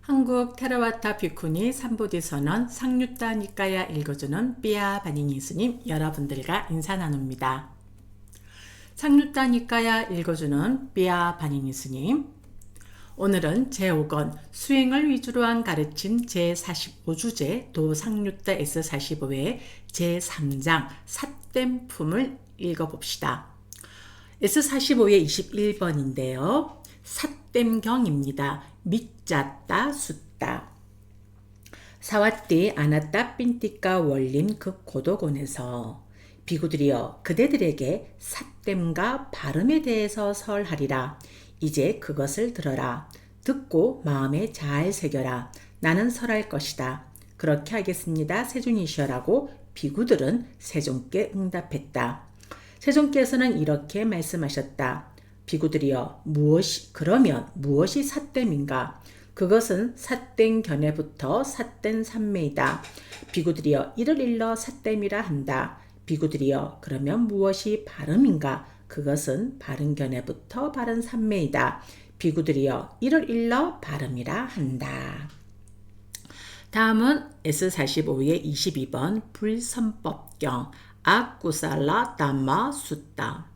한국 테라와타 비쿠니 삼보디선언 상류타 니까야 읽어주는 삐아 바니니 스님 여러분들과 인사 나눕니다. 상류타 니까야 읽어주는 삐아 바니니 스님, 오늘은 제5권 수행을 위주로 한 가르침 제45주제 도상류타 S45의 제3장 삿댐품을 읽어봅시다. S45의 21번인데요. 삿댐경입니다. 밑자따 숫다. 사와띠 아나따 삔띠까 원림 극고도곤에서 비구들이여 그대들에게 삿댐과 발음에 대해서 설하리라. 이제 그것을 들어라. 듣고 마음에 잘 새겨라. 나는 설할 것이다. 그렇게 하겠습니다. 세존이시여라고 비구들은 세존께 응답했다. 세존께서는 이렇게 말씀하셨다. 비구들이여 그러면 무엇이 삿댐인가? 그것은 삿댐 견해부터 삿댐 삼매이다. 비구들이여 이를 일러 삿댐이라 한다. 비구들이여 그러면 무엇이 발음인가? 그것은 바른 견해부터 바른 삼매이다. 비구들이여 이를 일러 발음이라 한다. 다음은 S45의 22번 불선법경 아쿠살라 담마 숫다.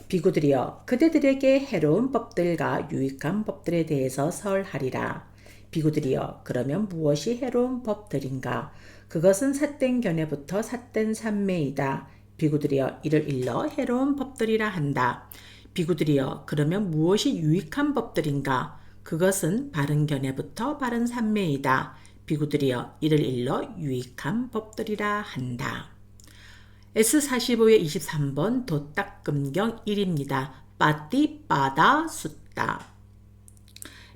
비구들이여 그대들에게 해로운 법들과 유익한 법들에 대해서 설하리라. 비구들이여 그러면 무엇이 해로운 법들인가? 그것은 삿댐 견해부터 삿댐 삼매이다. 비구들이여 이를 일러 해로운 법들이라 한다. 비구들이여 그러면 무엇이 유익한 법들인가? 그것은 바른 견해부터 바른 삼매이다. 비구들이여 이를 일러 유익한 법들이라 한다. S45의 23번 도딱금경 1입니다. 빠띠 빠다 숫다.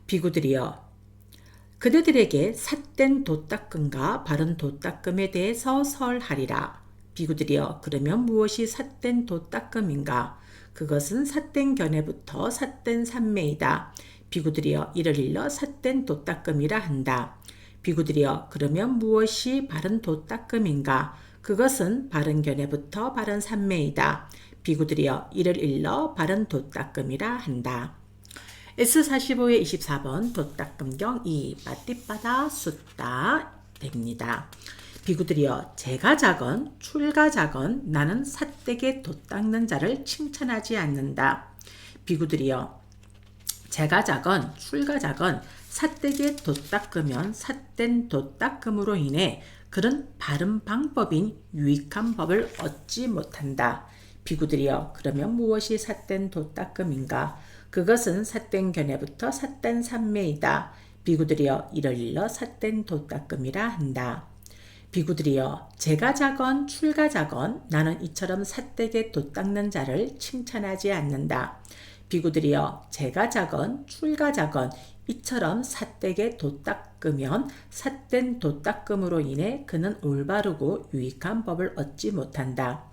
비구들이여 그대들에게 삿된 도딱금과 바른 도딱금에 대해서 설하리라. 비구들이여 그러면 무엇이 삿된 도딱금인가? 그것은 삿된 견해부터 삿된 삼매이다. 비구들이여 이를 일러 삿된 도딱금이라 한다. 비구들이여 그러면 무엇이 바른 도딱금인가? 그것은 바른 견해부터 바른 삼매이다. 비구들이여 이를 일러 바른 도딱금이라 한다. S45의 24번 도딱금경 2 빠띠빠다 숫다 됩니다. 비구들이여 제가 자건 출가 자건 나는 삿되게 돛닦는 자를 칭찬하지 않는다. 비구들이여 제가 자건 출가 자건 삿되게 돛닦으면 삿된 돛닦음으로 인해 그런 바른 방법인 유익한 법을 얻지 못한다. 비구들이여 그러면 무엇이 삿된 돛닦음인가? 그것은 삿된 견해부터 삿된 삼매이다. 비구들이여 이를 일러 삿된 돛닦음이라 한다. 비구들이여 제가 자건 출가 자건 나는 이처럼 삿되게 돛닦는 자를 칭찬하지 않는다. 비구들이여 제가 자건 출가 자건 이처럼 삿되게 돛닦으면 삿된 돛닦음으로 인해 그는 올바르고 유익한 법을 얻지 못한다.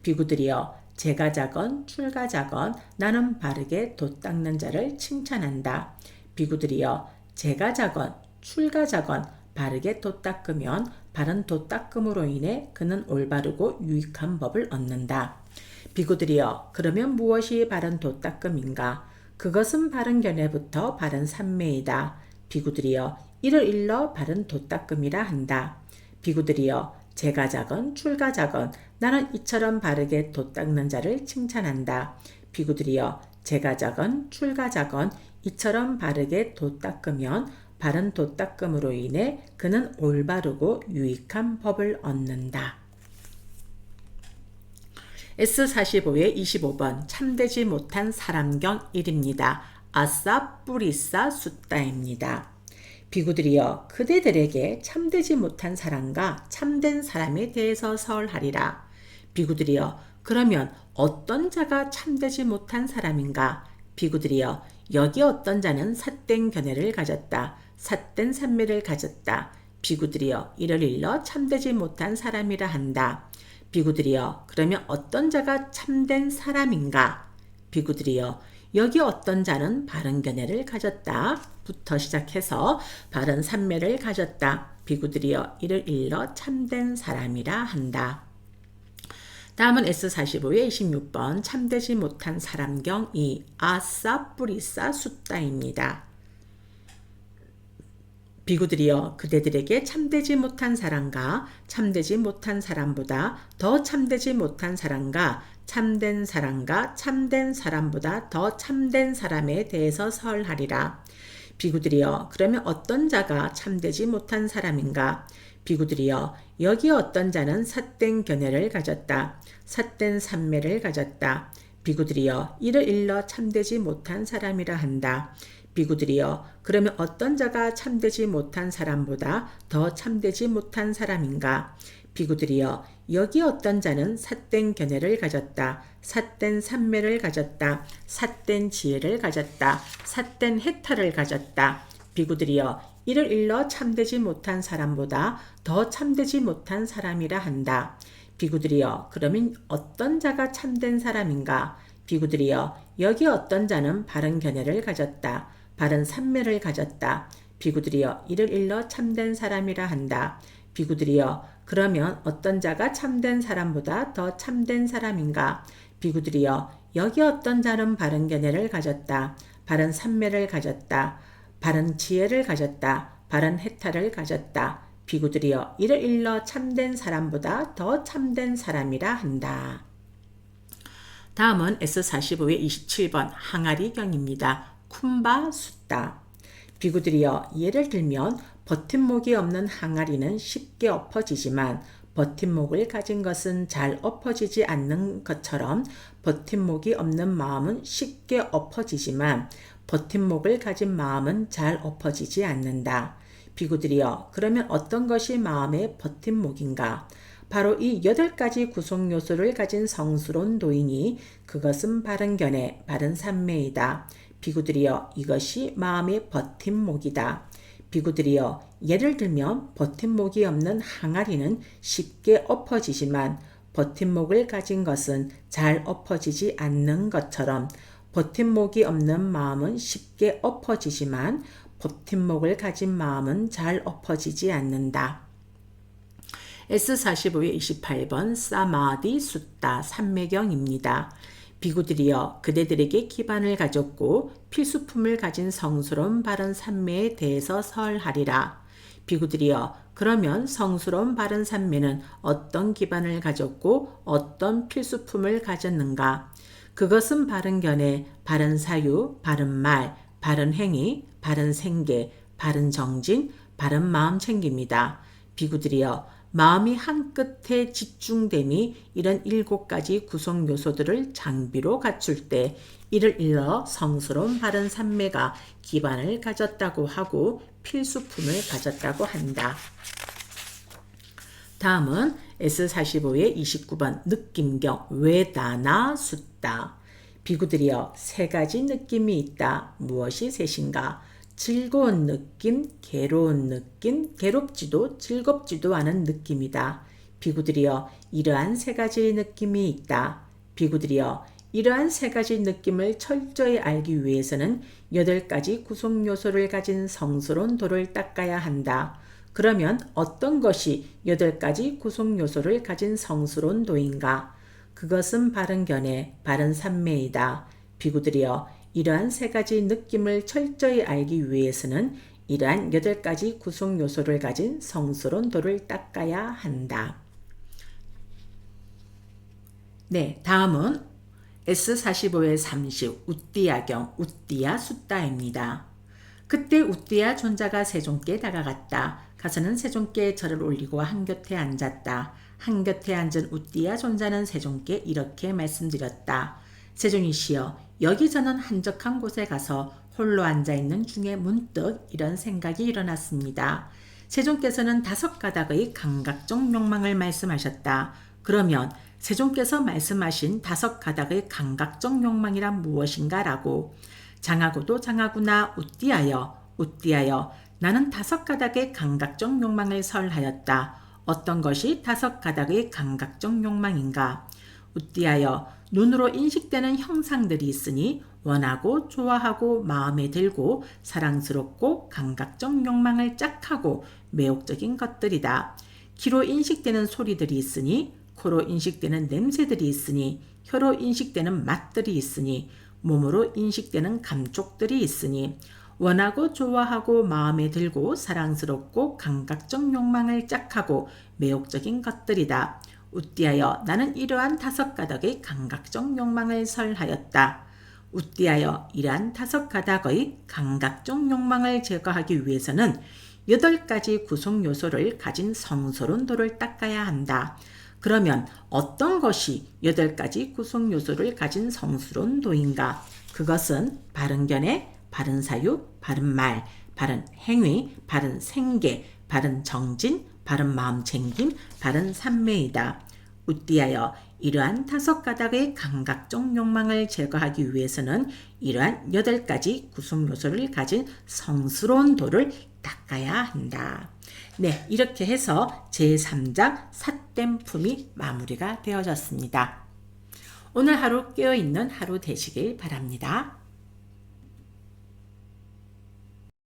비구들이여 제가 자건 출가 자건 나는 바르게 돛닦는 자를 칭찬한다. 비구들이여 제가 자건 출가 자건 바르게 돛닦으면 바른 돛닦음으로 인해 그는 올바르고 유익한 법을 얻는다. 비구들이여 그러면 무엇이 바른 돛닦음인가? 그것은 바른 견해부터 바른 삼매이다. 비구들이여 이를 일러 바른 돛닦음이라 한다. 비구들이여 제가 자건 출가 자건 나는 이처럼 바르게 돛닦는 자를 칭찬한다. 비구들이여 제가 자건 출가 자건 이처럼 바르게 돛닦으면 바른 돛닦음으로 인해 그는 올바르고 유익한 법을 얻는다. S45의 25번 참되지 못한 사람경 1입니다. 아싸 뿌리싸 숫다입니다. 비구들이여 그대들에게 참되지 못한 사람과 참된 사람에 대해서 설하리라. 비구들이여 그러면 어떤 자가 참되지 못한 사람인가? 비구들이여 여기 어떤 자는 삿된 견해를 가졌다. 삿된 삼매를 가졌다. 비구들이여 이를 일러 참되지 못한 사람이라 한다. 비구들이여 그러면 어떤 자가 참된 사람인가? 비구들이여 여기 어떤 자는 바른 견해를 가졌다. 부터 시작해서 바른 삼매를 가졌다. 비구들이여 이를 일러 참된 사람이라 한다. 다음은 S45의 26번 참되지 못한 사람경 2 아싸 뿌리싸 숫다입니다. 비구들이여 그대들에게 참되지 못한 사람과 참되지 못한 사람보다 더 참되지 못한 사람과 참된 사람과 참된 사람보다 더 참된 사람에 대해서 설하리라. 비구들이여 그러면 어떤 자가 참되지 못한 사람인가? 비구들이여 여기 어떤 자는 삿된 견해를 가졌다. 삿된 삼매를 가졌다. 비구들이여 이를 일러 참되지 못한 사람이라 한다. 비구들이여 그러면 어떤 자가 참되지 못한 사람보다 더 참되지 못한 사람인가? 비구들이여 여기 어떤 자는 삿된 견해를 가졌다. 삿된 삼매를 가졌다. 삿된 지혜를 가졌다. 삿된 해탈을 가졌다. 비구들이여 이를 일러 참되지 못한 사람보다 더 참되지 못한 사람이라 한다. 비구들이여 그러면 어떤 자가 참된 사람인가? 비구들이여 여기 어떤 자는 바른 견해를 가졌다. 바른 삼매를 가졌다. 비구들이여 이를 일러 참된 사람이라 한다. 비구들이여 그러면 어떤 자가 참된 사람보다 더 참된 사람인가? 비구들이여 여기 어떤 자는 바른 견해를 가졌다. 바른 삼매를 가졌다. 바른 지혜를 가졌다. 바른 해탈을 가졌다. 비구들이여 이를 일러 참된 사람보다 더 참된 사람이라 한다. 다음은 S45의 27번 항아리경입니다. 쿰바 숫다. 비구들이여 예를 들면 버팀목이 없는 항아리는 쉽게 엎어지지만 버팀목을 가진 것은 잘 엎어지지 않는 것처럼 버팀목이 없는 마음은 쉽게 엎어지지만 버팀목을 가진 마음은 잘 엎어지지 않는다. 비구들이여 그러면 어떤 것이 마음의 버팀목인가? 바로 이 8가지 구성 요소를 가진 성스러운 도인이 그것은 바른 견해, 바른 삼매이다. 비구들이여 이것이 마음의 버팀목이다. 비구들이여 예를 들면 버팀목이 없는 항아리는 쉽게 엎어지지만 버팀목을 가진 것은 잘 엎어지지 않는 것처럼 버팀목이 없는 마음은 쉽게 엎어지지만 버팀목을 가진 마음은 잘 엎어지지 않는다. S45의 28번 사마디 숫다 삼매경입니다. 비구들이여 그대들에게 기반을 가졌고 필수품을 가진 성스러운 바른 삼매에 대해서 설하리라. 비구들이여 그러면 성스러운 바른 삼매는 어떤 기반을 가졌고 어떤 필수품을 가졌는가? 그것은 바른 견해, 바른 사유, 바른 말, 바른 행위, 바른 생계, 바른 정진, 바른 마음 챙깁니다. 비구들이여 마음이 한 끝에 집중됨이 이런 7가지 구성 요소들을 장비로 갖출 때 이를 일러 성스러운 바른 삼매가 기반을 가졌다고 하고 필수품을 가졌다고 한다. 다음은 S45의 29번 느낌경 외다나 숫다. 비구들이여 3가지 느낌이 있다. 무엇이 셋인가? 즐거운 느낌, 괴로운 느낌, 괴롭지도 즐겁지도 않은 느낌이다. 비구들이여 이러한 3가지 느낌이 있다. 비구들이여 이러한 3가지 느낌을 철저히 알기 위해서는 8가지 구성 요소를 가진 성스러운 돌을 닦아야 한다. 그러면 어떤 것이 8가지 구성 요소를 가진 성스러운 도인가? 그것은 바른 견해, 바른 삼매이다. 비구들이여 이러한 3가지 느낌을 철저히 알기 위해서는 이러한 8가지 구성 요소를 가진 성스러운 돌을 닦아야 한다. 네, 다음은 S45의 30 우띠야경 우띠야 숫다입니다. 그때 우띠야 존자가 세존께 다가갔다. 가서는 세존께 절을 올리고 한곁에 앉았다. 한곁에 앉은 우띠야 존자는 세존께 이렇게 말씀드렸다. 세존이시여 여기 저는 한적한 곳에 가서 홀로 앉아있는 중에 문득 이런 생각이 일어났습니다. 세존께서는 5가닥의 감각적 욕망을 말씀하셨다. 그러면 세존께서 말씀하신 5가닥의 감각적 욕망이란 무엇인가 라고 장하고도 장하구나 우띠하여 나는 5가닥의 감각적 욕망을 설하였다. 어떤 것이 5가닥의 감각적 욕망인가? 우띠하여 눈으로 인식되는 형상들이 있으니 원하고 좋아하고 마음에 들고 사랑스럽고 감각적 욕망을 짝하고 매혹적인 것들이다. 귀로 인식되는 소리들이 있으니 코로 인식되는 냄새들이 있으니 혀로 인식되는 맛들이 있으니 몸으로 인식되는 감촉들이 있으니 원하고 좋아하고 마음에 들고 사랑스럽고 감각적 욕망을 짝하고 매혹적인 것들이다. 우띠하여 나는 이러한 5가닥의 감각적 욕망을 설하였다. 우띠하여 이러한 5가닥의 감각적 욕망을 제거하기 위해서는 8가지 구성 요소를 가진 성스러운 돌을 닦아야 한다. 그러면 어떤 것이 8가지 구성 요소를 가진 성스러운 도인가? 그것은 바른 견해, 바른 사유, 바른 말, 바른 행위, 바른 생계, 바른 정진, 바른 마음챙김, 바른 삼매이다. 우띠하여 이러한 5가닥의 감각적 욕망을 제거하기 위해서는 이러한 8가지 구성 요소를 가진 성스러운 돌을 닦아야 한다. 네, 이렇게 해서 제3장 삿된 품이 마무리가 되어졌습니다. 오늘 하루 깨어있는 하루 되시길 바랍니다.